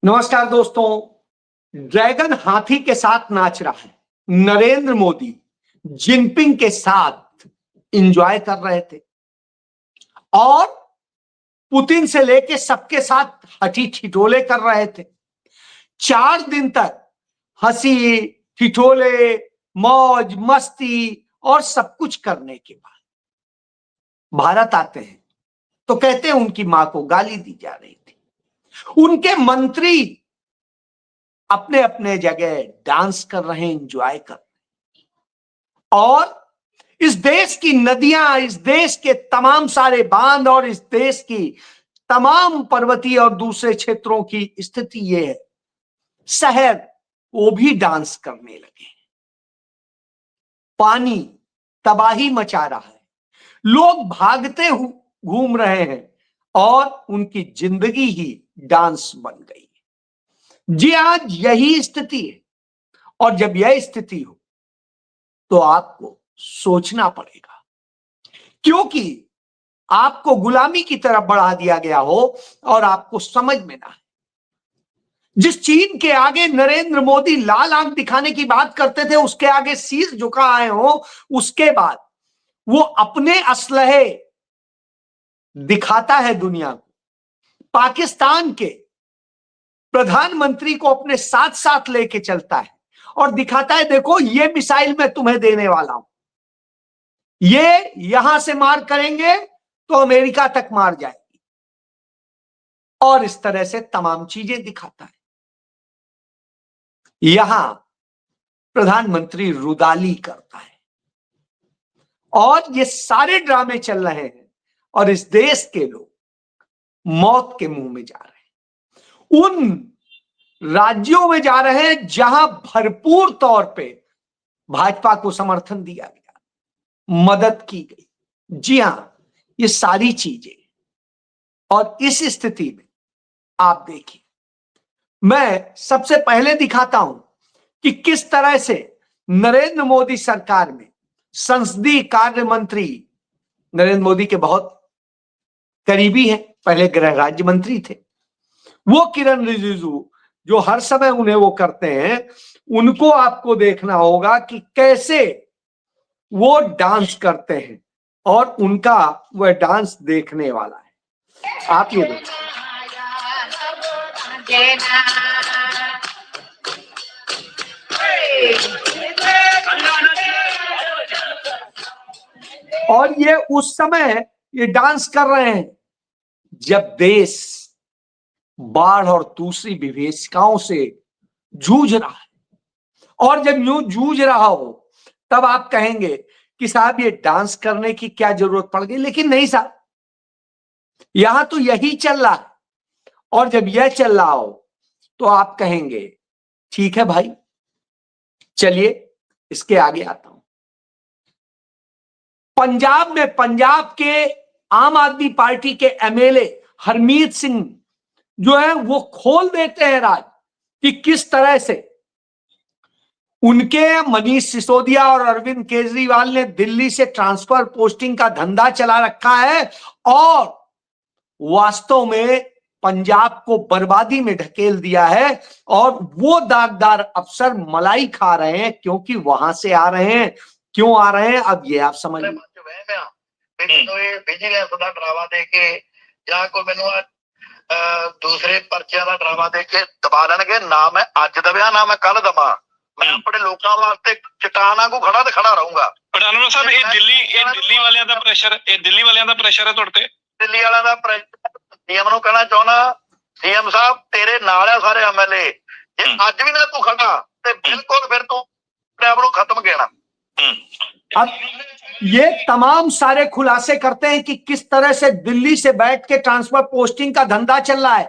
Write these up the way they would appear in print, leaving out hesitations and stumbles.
नमस्कार दोस्तों। ड्रैगन हाथी के साथ नाच रहा है। नरेंद्र मोदी जिनपिंग के साथ एंजॉय कर रहे थे और पुतिन से लेके सबके साथ हठी ठिठोले कर रहे थे। 4 दिन तक हंसी ठिठोले मौज मस्ती और सब कुछ करने के बाद भारत आते हैं तो कहते हैं उनकी मां को गाली दी जा रही थी। उनके मंत्री अपने अपने जगह डांस कर रहे हैं, एंजॉय कर रहे हैं। और इस देश की नदियां, इस देश के तमाम सारे बांध और इस देश की तमाम पर्वतीय और दूसरे क्षेत्रों की स्थिति यह है, शहर वो भी डांस करने लगे। पानी तबाही मचा रहा है, लोग भागते घूम रहे हैं और उनकी जिंदगी ही डांस बन गई है। जी आज यही स्थिति है और जब यह स्थिति हो तो आपको सोचना पड़ेगा, क्योंकि आपको गुलामी की तरफ बढ़ा दिया गया हो और आपको समझ में ना आए। जिस चीन के आगे नरेंद्र मोदी लाल आंख दिखाने की बात करते थे, उसके आगे शीश झुका आए हो, उसके बाद वो अपने असलहे दिखाता है दुनिया को। पाकिस्तान के प्रधानमंत्री को अपने साथ साथ लेके चलता है और दिखाता है, देखो ये मिसाइल मैं तुम्हें देने वाला हूं, ये यहां से मार करेंगे तो अमेरिका तक मार जाएगी, और इस तरह से तमाम चीजें दिखाता है। यहां प्रधानमंत्री रुदाली करता है और ये सारे ड्रामे चल रहे हैं और इस देश के लोग मौत के मुंह में जा रहे हैं। उन राज्यों में जा रहे हैं जहां भरपूर तौर पे भाजपा को समर्थन दिया गया, मदद की गई। जी हां, ये सारी चीजें। और इस स्थिति में आप देखिए, मैं सबसे पहले दिखाता हूं कि किस तरह से नरेंद्र मोदी सरकार में संसदीय कार्य मंत्री, नरेंद्र मोदी के बहुत करीबी हैं, पहले गृह राज्य मंत्री थे, वो किरण रिजिजू जो हर समय उन्हें वो करते हैं, उनको आपको देखना होगा कि कैसे वो डांस करते हैं और उनका वह डांस देखने वाला है। आप ये देखिए, और ये उस समय ये डांस कर रहे हैं जब देश बाढ़ और दूसरी विभीषिकाओं से जूझ रहा है। और जब यूं जूझ रहा हो तब आप कहेंगे कि साहब ये डांस करने की क्या जरूरत पड़ गई, लेकिन नहीं साहब, यहां तो यही चल रहा है। और जब यह चल रहा हो तो आप कहेंगे ठीक है भाई, चलिए इसके आगे आता हूं। पंजाब में पंजाब के आम आदमी पार्टी के एमएलए हरमीत सिंह जो है वो खोल देते हैं राज कि किस तरह से उनके मनीष सिसोदिया और अरविंद केजरीवाल ने दिल्ली से ट्रांसफर पोस्टिंग का धंधा चला रखा है और वास्तव में पंजाब को बर्बादी में ढकेल दिया है। और वो दागदार अफसर मलाई खा रहे हैं क्योंकि वहां से आ रहे हैं। क्यों आ रहे हैं अब ये आप समझ ਵਿਜੀਲੈਂਸ ਦਾ ਡਰਾਵਾ ਦੇ ਕੇ ਜਾਂ ਕੋਈ ਮੈਨੂੰ ਦੂਸਰੇ ਪਰਚਿਆਂ ਦਾ ਡਰਾਵਾ ਦੇ ਕੇ ਦਬਾ ਲੈਣਗੇ। ਨਾ ਮੈਂ ਅੱਜ ਦਬਿਆ, ਨਾ ਮੈਂ ਕੱਲ ਦਬਾ। ਮੈਂ ਆਪਣੇ ਲੋਕਾਂ ਵਾਸਤੇ ਚਟਾਨ ਵਾਂਗੂ ਖੜਾ ਤੇ ਖੜਾ ਰਹੂੰਗਾ। ਪਟਾਨੋ ਸਾਹਿਬ, ਇਹ ਦਿੱਲੀ ਵਾਲਿਆਂ ਦਾ ਪ੍ਰੈਸ਼ਰ, ਇਹ ਦਿੱਲੀ ਵਾਲਿਆਂ ਦਾ ਪ੍ਰੈਸ਼ਰ ਹੈ ਤੁਹਾਡੇ ਤੇ? ਦਿੱਲੀ ਵਾਲਿਆਂ ਦਾ ਪ੍ਰੈਸ਼ਰ ਸੀਐਮ ਨੂੰ ਕਹਿਣਾ ਚਾਹੁੰਦਾ, ਸੀਐਮ ਸਾਹਿਬ ਤੇਰੇ ਨਾਲ ਆ ਸਾਰੇ ਐਮਐਲਏ। ਜੇ ਅੱਜ ਵੀ ਨਾ ਤੂੰ ਖੜਾ ਤੇ ਬਿਲਕੁਲ ਫਿਰ ਤੂੰ ਆਪਣੇ ਆਪ ਨੂੰ खत्म कहना। अब ये तमाम सारे खुलासे करते हैं कि किस तरह से दिल्ली से बैठ के ट्रांसफर पोस्टिंग का धंधा चल रहा है।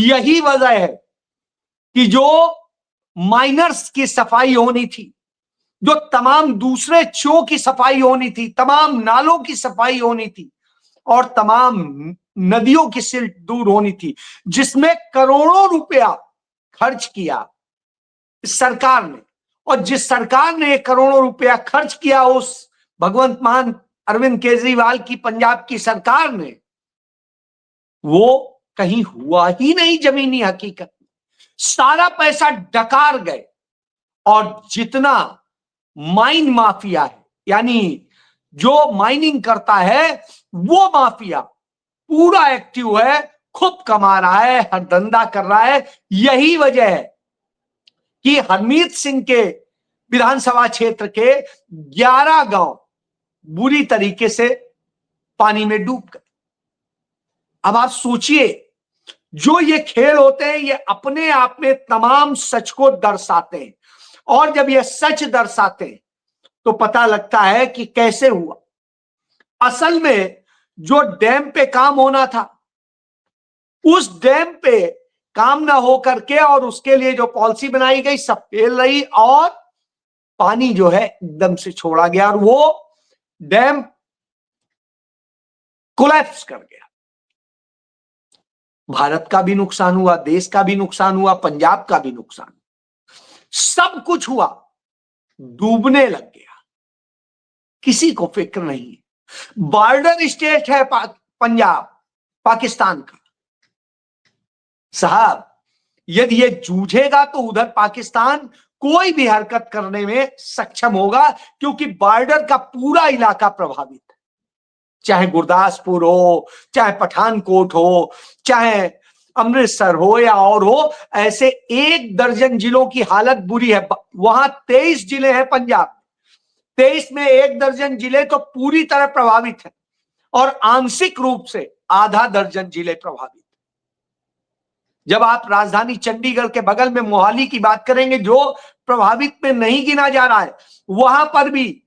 यही वजह है कि जो माइनर्स की सफाई होनी थी, जो तमाम दूसरे चो की सफाई होनी थी, तमाम नालों की सफाई होनी थी और तमाम नदियों की सिल्ट दूर होनी थी, जिसमें करोड़ों रुपया खर्च किया सरकार ने। और जिस सरकार ने करोड़ों रुपया खर्च किया उस भगवंत मान अरविंद केजरीवाल की पंजाब की सरकार ने, वो कहीं हुआ ही नहीं जमीनी हकीकत। सारा पैसा डकार गए और जितना माइन माफिया है, यानी जो माइनिंग करता है वो माफिया पूरा एक्टिव है, खूब कमा रहा है, हर धंधा कर रहा है। यही वजह है कि हरमीत सिंह के विधानसभा क्षेत्र के 11 गांव बुरी तरीके से पानी में डूब गए। अब आप सोचिए, जो ये खेल होते हैं ये अपने आप में तमाम सच को दर्शाते हैं, और जब ये सच दर्शाते हैं तो पता लगता है कि कैसे हुआ। असल में जो डैम पे काम होना था, उस डैम पे काम ना हो करके और उसके लिए जो पॉलिसी बनाई गई सब फेल रही, और पानी जो है एकदम से छोड़ा गया और वो डैम कोलैप्स कर गया। भारत का भी नुकसान हुआ, देश का भी नुकसान हुआ, पंजाब का भी नुकसान, सब कुछ हुआ, डूबने लग गया, किसी को फिक्र नहीं है। बॉर्डर स्टेट है पंजाब पाकिस्तान का। साहब, यदि ये जूझेगा तो उधर पाकिस्तान कोई भी हरकत करने में सक्षम होगा, क्योंकि बॉर्डर का पूरा इलाका प्रभावित है, चाहे गुरदासपुर हो, चाहे पठानकोट हो, चाहे अमृतसर हो या और हो। ऐसे 1 दर्जन जिलों की हालत बुरी है। वहां 23 जिले हैं पंजाब, 23 में 1 दर्जन जिले तो पूरी तरह प्रभावित है, और आंशिक रूप से आधा दर्जन जिले प्रभावित। जब आप राजधानी चंडीगढ़ के बगल में मोहाली की बात करेंगे, जो प्रभावित में नहीं गिना जा रहा है, वहां पर भी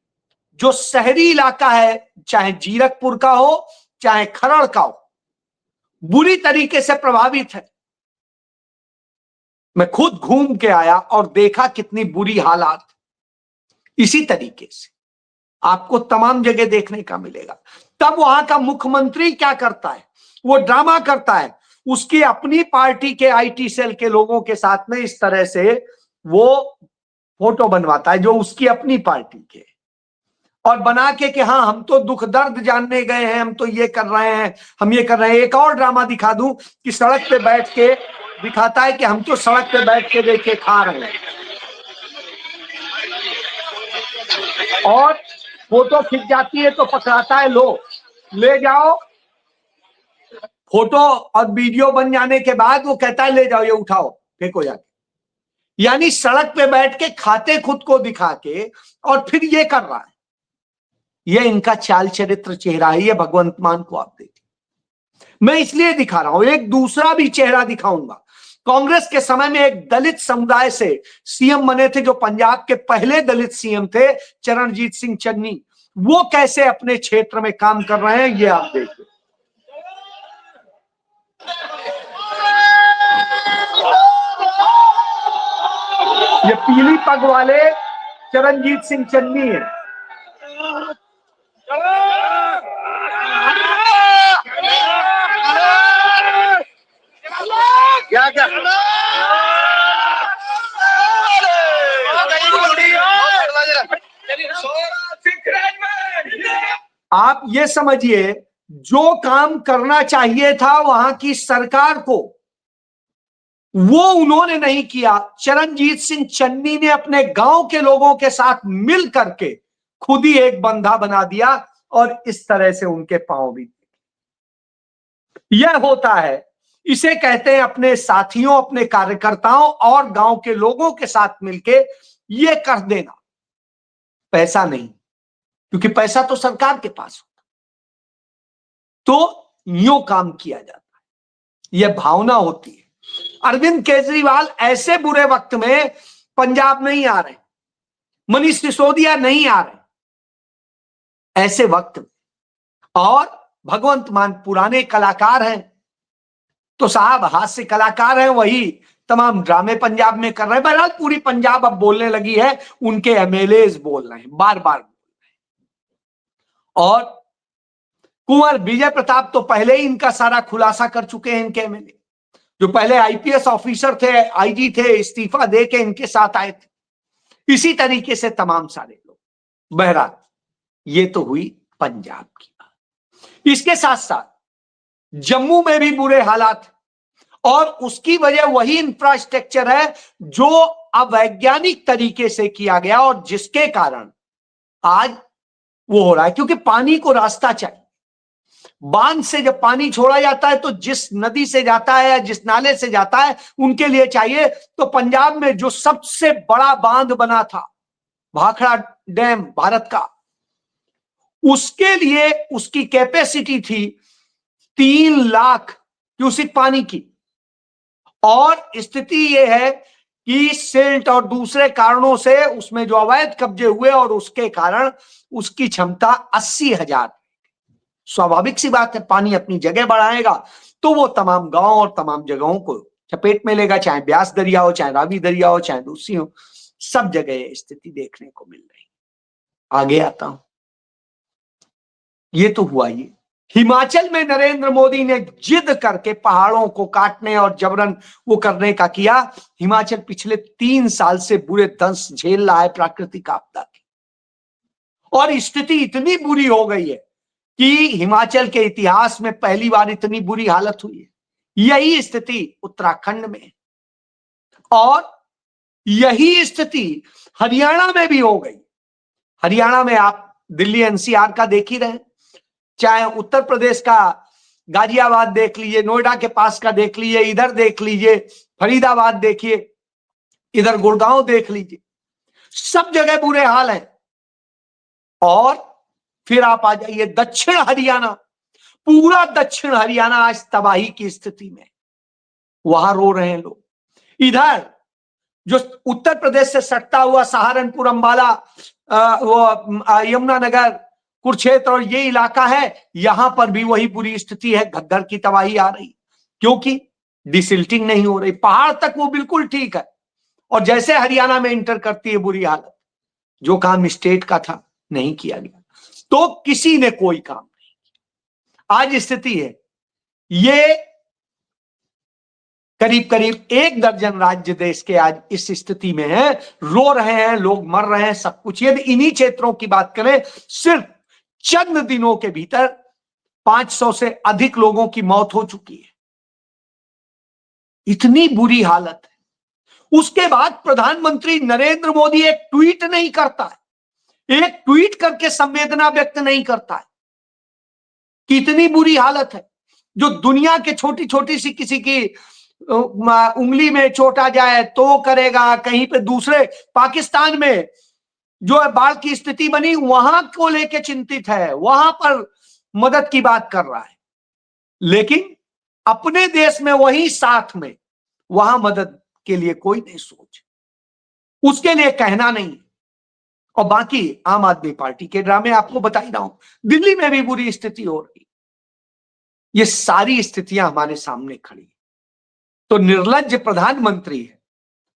जो शहरी इलाका है, चाहे जीरकपुर का हो चाहे खरड़ का हो, बुरी तरीके से प्रभावित है। मैं खुद घूम के आया और देखा कितनी बुरी हालात। इसी तरीके से आपको तमाम जगह देखने का मिलेगा। तब वहां का मुख्यमंत्री क्या करता है, वो ड्रामा करता है, उसकी अपनी पार्टी के आईटी सेल के लोगों के साथ में इस तरह से वो फोटो बनवाता है जो उसकी अपनी पार्टी के, और बना के कि हाँ हम तो दुख दर्द जानने गए हैं, हम तो ये कर रहे हैं, हम ये कर रहे हैं। एक और ड्रामा दिखा दूं कि सड़क पे बैठ के दिखाता है कि हम तो सड़क पे बैठ के देखिए खा रहे हैं, और फोटो खिंच जाती है तो पकड़ाता है, लो ले जाओ। फोटो और वीडियो बन जाने के बाद वो कहता है ले जाओ, ये उठाओ फेंको जाके। यानी सड़क पे बैठ के खाते खुद को दिखा के और फिर ये कर रहा है। ये इनका चाल चरित्र चेहरा है। ये भगवंत मान को आप देखिए, मैं इसलिए दिखा रहा हूं। एक दूसरा भी चेहरा दिखाऊंगा। कांग्रेस के समय में एक दलित समुदाय से सीएम बने थे, जो पंजाब के पहले दलित सीएम थे, चरणजीत सिंह चन्नी। वो कैसे अपने क्षेत्र में काम कर रहे हैं, ये आप देखिए। ये पीली पग वाले चरणजीत सिंह चन्नी है। क्या क्या आप ये समझिए, जो काम करना चाहिए था वहां की सरकार को, वो उन्होंने नहीं किया। चरणजीत सिंह चन्नी ने अपने गांव के लोगों के साथ मिल करके खुद ही एक बंधा बना दिया, और इस तरह से उनके पांव भी। यह होता है, इसे कहते हैं अपने साथियों, अपने कार्यकर्ताओं और गांव के लोगों के साथ मिलके ये कर देना। पैसा नहीं, क्योंकि पैसा तो सरकार के पास होता, तो यूं काम किया जाता है। यह भावना होती है। अरविंद केजरीवाल ऐसे बुरे वक्त में पंजाब नहीं आ रहे, मनीष सिसोदिया नहीं आ रहे ऐसे वक्त में, और भगवंत मान पुराने कलाकार हैं, तो साहब हास्य कलाकार हैं, वही तमाम ड्रामे पंजाब में कर रहे हैं। बहरहाल पूरी पंजाब अब बोलने लगी है, उनके एमएलएज बोल रहे हैं, बार बार बोल रहे हैं। और कुंवर विजय प्रताप तो पहले ही इनका सारा खुलासा कर चुके हैं। इनके एमएलए जो पहले आईपीएस ऑफिसर थे, आईजी थे, इस्तीफा दे के इनके साथ आए थे। इसी तरीके से तमाम सारे लोग। बहरहाल ये तो हुई पंजाब की बात। इसके साथ साथ जम्मू में भी बुरे हालात, और उसकी वजह वही इंफ्रास्ट्रक्चर है जो अवैज्ञानिक तरीके से किया गया और जिसके कारण आज वो हो रहा है, क्योंकि पानी को रास्ता चाहिए। बांध से जब पानी छोड़ा जाता है तो जिस नदी से जाता है या जिस नाले से जाता है उनके लिए चाहिए। तो पंजाब में जो सबसे बड़ा बांध बना था, भाखड़ा डैम भारत का, उसके लिए उसकी कैपेसिटी थी 3 लाख क्यूसिक पानी की। और स्थिति यह है कि सिल्ट और दूसरे कारणों से उसमें जो अवैध कब्जे हुए और उसके कारण उसकी क्षमता 80,000। स्वाभाविक सी बात है, पानी अपनी जगह बढ़ाएगा तो वो तमाम गांव और तमाम जगहों को चपेट में लेगा, चाहे ब्यास दरिया हो, चाहे रावी दरिया हो, चाहे दूसरी हो, सब जगह स्थिति देखने को मिल रही। आगे आता हूं, ये तो हुआ ये। हिमाचल में नरेंद्र मोदी ने जिद करके पहाड़ों को काटने और जबरन वो करने का किया। हिमाचल पिछले 3 साल से बुरे दंश झेल रहा है प्राकृतिक आपदा की, और स्थिति इतनी बुरी हो गई है कि हिमाचल के इतिहास में पहली बार इतनी बुरी हालत हुई है। यही स्थिति उत्तराखंड में है और यही स्थिति हरियाणा में भी हो गई। हरियाणा में आप दिल्ली एनसीआर का देख ही रहे, चाहे उत्तर प्रदेश का गाजियाबाद देख लीजिए, नोएडा के पास का देख लीजिए, इधर देख लीजिए फरीदाबाद, देखिए इधर गुड़गांव देख लीजिए, सब जगह बुरे हाल हैं। और फिर आप आ जाइए दक्षिण हरियाणा, पूरा दक्षिण हरियाणा आज तबाही की स्थिति में, वहां रो रहे हैं लोग। इधर जो उत्तर प्रदेश से सटता हुआ सहारनपुर, अंबाला, वो यमुनानगर, कुरुक्षेत्र और ये इलाका है, यहां पर भी वही बुरी स्थिति है, घग्गर की तबाही आ रही, क्योंकि डिसिल्टिंग नहीं हो रही। पहाड़ तक वो बिल्कुल ठीक है, और जैसे हरियाणा में इंटर करती है बुरी हालत। जो काम स्टेट का था नहीं किया गया, तो किसी ने कोई काम नहीं किया। आज स्थिति है ये, करीब करीब 1 दर्जन राज्य देश के आज इस स्थिति में है, रो रहे हैं लोग, मर रहे हैं, सब कुछ। यदि इन्हीं क्षेत्रों की बात करें, सिर्फ चंद दिनों के भीतर 500 से अधिक लोगों की मौत हो चुकी है। इतनी बुरी हालत है। उसके बाद प्रधानमंत्री नरेंद्र मोदी एक ट्वीट नहीं करता है, एक ट्वीट करके संवेदना व्यक्त नहीं करता है कि इतनी बुरी हालत है। जो दुनिया के छोटी छोटी सी किसी की उंगली में चोट आ जाए तो करेगा, कहीं पे दूसरे पाकिस्तान में जो है बाढ़ की स्थिति बनी, वहां को लेके चिंतित है, वहां पर मदद की बात कर रहा है, लेकिन अपने देश में वही साथ में वहां मदद के लिए कोई नहीं सोच, उसके लिए कहना नहीं। और बाकी आम आदमी पार्टी के ड्रामे आपको बता ही रहा हूं, दिल्ली में भी बुरी स्थिति हो रही। ये सारी स्थितियां हमारे सामने खड़ी। तो निर्लज्ज प्रधानमंत्री है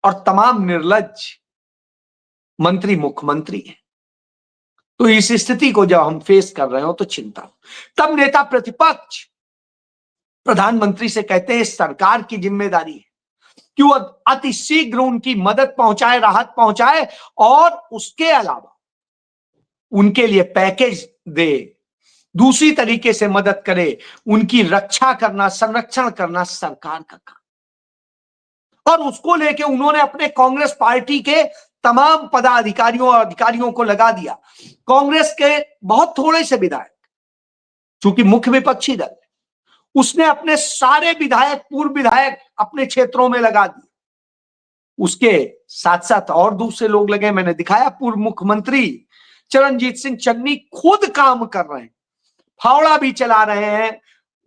और तमाम निर्लज्ज मंत्री मुख्यमंत्री है। तो इस स्थिति को जब हम फेस कर रहे हो तो चिंता हो। तब नेता प्रतिपक्ष प्रधानमंत्री से कहते हैं सरकार की जिम्मेदारी है कि वो अति शीघ्र उनकी मदद पहुंचाए, राहत पहुंचाए, और उसके अलावा उनके लिए पैकेज दे, दूसरी तरीके से मदद करे। उनकी रक्षा करना, संरक्षण करना सरकार का काम। और उसको लेके उन्होंने अपने कांग्रेस पार्टी के तमाम पदाधिकारियों और अधिकारियों को लगा दिया। कांग्रेस के बहुत थोड़े से विधायक, चूंकि मुख्य विपक्षी दल, उसने अपने सारे विधायक, पूर्व विधायक अपने क्षेत्रों में लगा दिए। उसके साथ साथ और दूसरे लोग लगे, मैंने दिखाया। पूर्व मुख्यमंत्री चरणजीत सिंह चन्नी खुद काम कर रहे हैं, फावड़ा भी चला रहे हैं,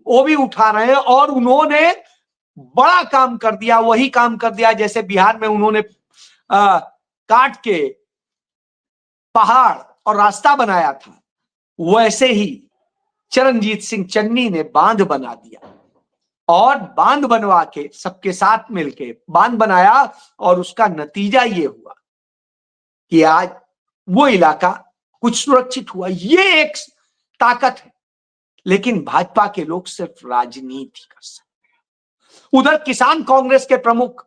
वो भी उठा रहे हैं, और उन्होंने बड़ा काम कर दिया। वही काम कर दिया जैसे बिहार में उन्होंने काट के पहाड़ और रास्ता बनाया था, वैसे ही चरणजीत सिंह चन्नी ने बांध बना दिया, और बांध बनवा के सबके साथ मिलके बांध बनाया, और उसका नतीजा ये हुआ कि आज वो इलाका कुछ सुरक्षित हुआ। ये एक ताकत है, लेकिन भाजपा के लोग सिर्फ राजनीति कर सकते हैं। उधर किसान कांग्रेस के प्रमुख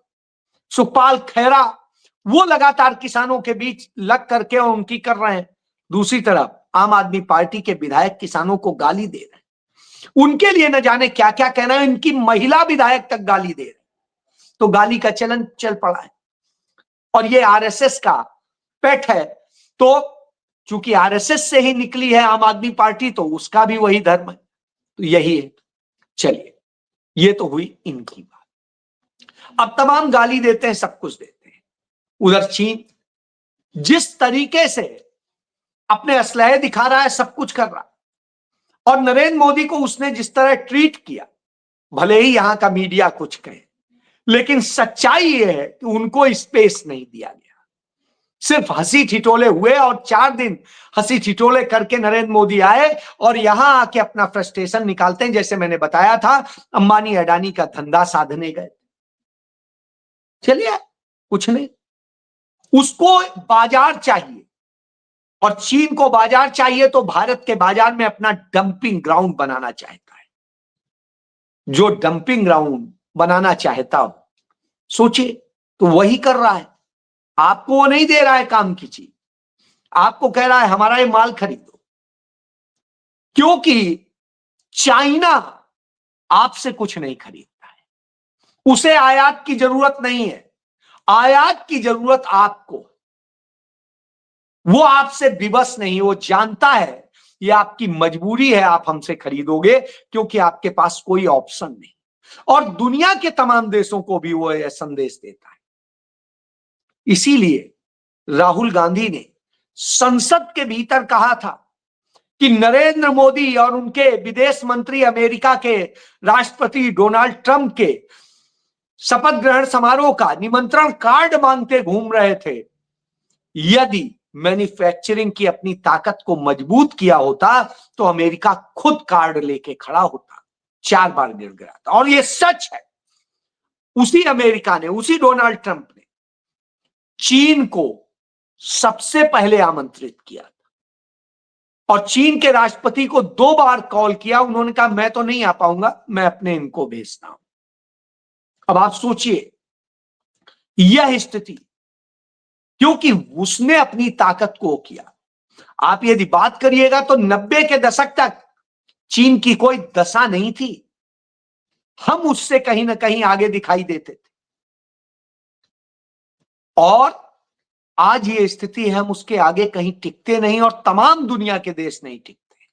सुखपाल खैरा, वो लगातार किसानों के बीच लग करके उनकी कर रहे हैं। दूसरी तरफ आम आदमी पार्टी के विधायक किसानों को गाली दे रहे हैं। उनके लिए न जाने क्या क्या कहना है। इनकी महिला विधायक तक गाली दे रहे, तो गाली का चलन चल पड़ा है। और ये आरएसएस का पेट है, तो चूंकि आरएसएस से ही निकली है आम आदमी पार्टी, तो उसका भी वही धर्म है, तो यही है। चलिए, ये तो हुई इनकी बात। अब तमाम गाली देते हैं, सब कुछ देते हैं। उधर चीन जिस तरीके से अपने असलहे दिखा रहा है, सब कुछ कर रहा है, और नरेंद्र मोदी को उसने जिस तरह ट्रीट किया, भले ही यहां का मीडिया कुछ कहे, लेकिन सच्चाई यह है कि उनको स्पेस नहीं दिया गया। सिर्फ हंसी ठिठोले हुए, और 4 दिन हंसी ठिठोले करके नरेंद्र मोदी आए और यहां आके अपना फ्रस्ट्रेशन निकालते हैं। जैसे मैंने बताया था, अंबानी अडानी का धंधा साधने गए। चलिए, कुछ नहीं, उसको बाजार चाहिए, और चीन को बाजार चाहिए, तो भारत के बाजार में अपना डंपिंग ग्राउंड बनाना चाहता है। जो डंपिंग ग्राउंड बनाना चाहता हो, सोचिए, तो वही कर रहा है। आपको वो नहीं दे रहा है काम की चीज, आपको कह रहा है हमारा ये माल खरीदो, क्योंकि चाइना आपसे कुछ नहीं खरीदता है। उसे आयात की जरूरत नहीं है, आयात की जरूरत आपको। वो आपसे विवश नहीं, वो जानता है ये आपकी मजबूरी है, आप हमसे खरीदोगे, क्योंकि आपके पास कोई ऑप्शन नहीं। और दुनिया के तमाम देशों को भी वो यह संदेश देता है। इसीलिए राहुल गांधी ने संसद के भीतर कहा था कि नरेंद्र मोदी और उनके विदेश मंत्री अमेरिका के राष्ट्रपति डोनाल्ड ट्रंप के शपथ ग्रहण समारोह का निमंत्रण कार्ड मांगते घूम रहे थे। यदि मैन्युफैक्चरिंग की अपनी ताकत को मजबूत किया होता, तो अमेरिका खुद कार्ड लेके खड़ा होता। 4 बार गिर गया था, और ये सच है। उसी अमेरिका ने, उसी डोनाल्ड ट्रंप ने चीन को सबसे पहले आमंत्रित किया था, और चीन के राष्ट्रपति को 2 बार कॉल किया। उन्होंने कहा मैं तो नहीं आ पाऊंगा, मैं अपने इनको भेजता हूं। अब आप सोचिए, यह स्थिति, क्योंकि उसने अपनी ताकत को किया। आप यदि बात करिएगा तो 90 के दशक तक चीन की कोई दशा नहीं थी, हम उससे कहीं ना कहीं आगे दिखाई देते थे, और आज ये स्थिति है, हम उसके आगे कहीं टिकते नहीं, और तमाम दुनिया के देश नहीं टिकते।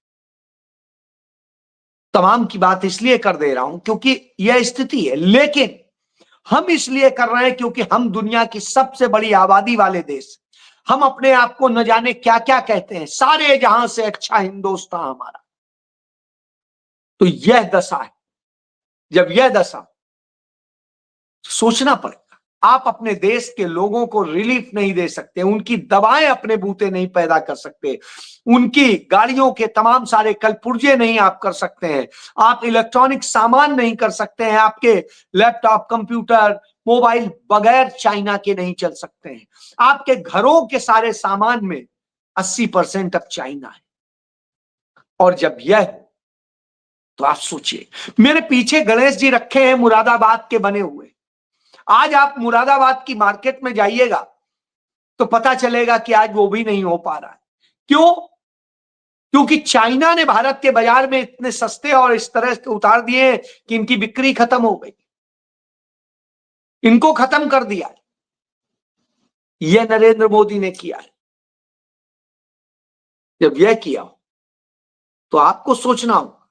तमाम की बात इसलिए कर दे रहा हूं क्योंकि यह स्थिति है, लेकिन हम इसलिए कर रहे हैं क्योंकि हम दुनिया की सबसे बड़ी आबादी वाले देश, हम अपने आप को न जाने क्या क्या कहते हैं, सारे जहां से अच्छा हिंदुस्तान हमारा। तो यह दशा है। जब यह दशा, सोचना पड़ेगा। आप अपने देश के लोगों को रिलीफ नहीं दे सकते, उनकी दवाएं अपने बूते नहीं पैदा कर सकते, उनकी गाड़ियों के तमाम सारे कल पुर्जे नहीं आप कर सकते हैं, आप इलेक्ट्रॉनिक सामान नहीं कर सकते हैं, आपके लैपटॉप, कंप्यूटर, मोबाइल बगैर चाइना के नहीं चल सकते हैं, आपके घरों के सारे सामान में 80% अब चाइना है। और जब यह, तो आप सोचिए, मेरे पीछे गणेश जी रखे हैं मुरादाबाद के बने हुए। आज आप मुरादाबाद की मार्केट में जाइएगा तो पता चलेगा कि आज वो भी नहीं हो पा रहा है। क्यों? क्योंकि चाइना ने भारत के बाजार में इतने सस्ते और इस तरह से उतार दिए कि इनकी बिक्री खत्म हो गई, इनको खत्म कर दिया है। यह नरेंद्र मोदी ने किया है। जब यह किया हो तो आपको सोचना होगा,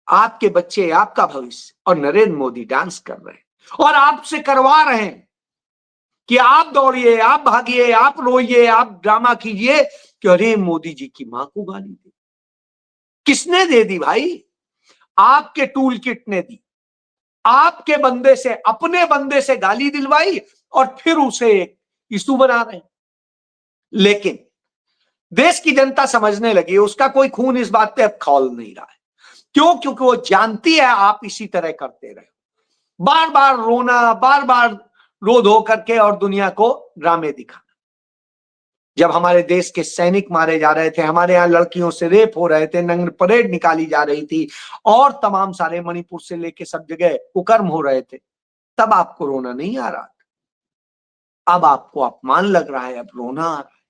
आपके बच्चे, आपका भविष्य, और नरेंद्र मोदी डांस कर रहे हैं और आपसे करवा रहे हैं कि आप दौड़िए, आप भागिए, आप रोइए, आप ड्रामा कीजिए कि अरे मोदी जी की मां को गाली दी। किसने दे दी भाई? आपके टूल किट ने दी। आपके बंदे से, अपने बंदे से गाली दिलवाई और फिर उसे एक इशू बना रहे हैं। लेकिन देश की जनता समझने लगी, उसका कोई खून इस बात पे अब खौल नहीं रहा है। क्यों? क्योंकि वो जानती है आप इसी तरह करते रहे, बार बार रोना, बार बार रो धो करके और दुनिया को ड्रामे दिखाना। जब हमारे देश के सैनिक मारे जा रहे थे, हमारे यहाँ लड़कियों से रेप हो रहे थे, नंग परेड निकाली जा रही थी, और तमाम सारे मणिपुर से लेके सब जगह कुकर्म हो रहे थे, तब आपको रोना नहीं आ रहा था। अब आपको अपमान लग रहा है, अब रोना आ रहा है।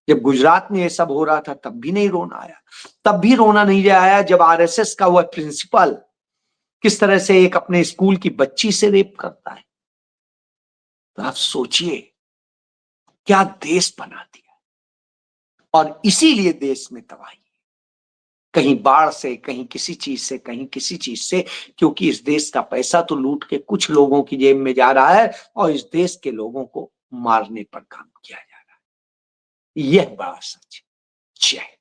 जब गुजरात में ये सब हो रहा था तब भी नहीं रोना आया, तब भी रोना नहीं आया जब आरएसएस का वह प्रिंसिपल किस तरह से एक अपने स्कूल की बच्ची से रेप करता है। तो आप सोचिए क्या देश बना दिया। और इसीलिए देश में तबाही, कहीं बाढ़ से, कहीं किसी चीज से, कहीं किसी चीज से, क्योंकि इस देश का पैसा तो लूट के कुछ लोगों की जेब में जा रहा है और इस देश के लोगों को मारने पर काम किया जा रहा है। यह बड़ा सच है। जय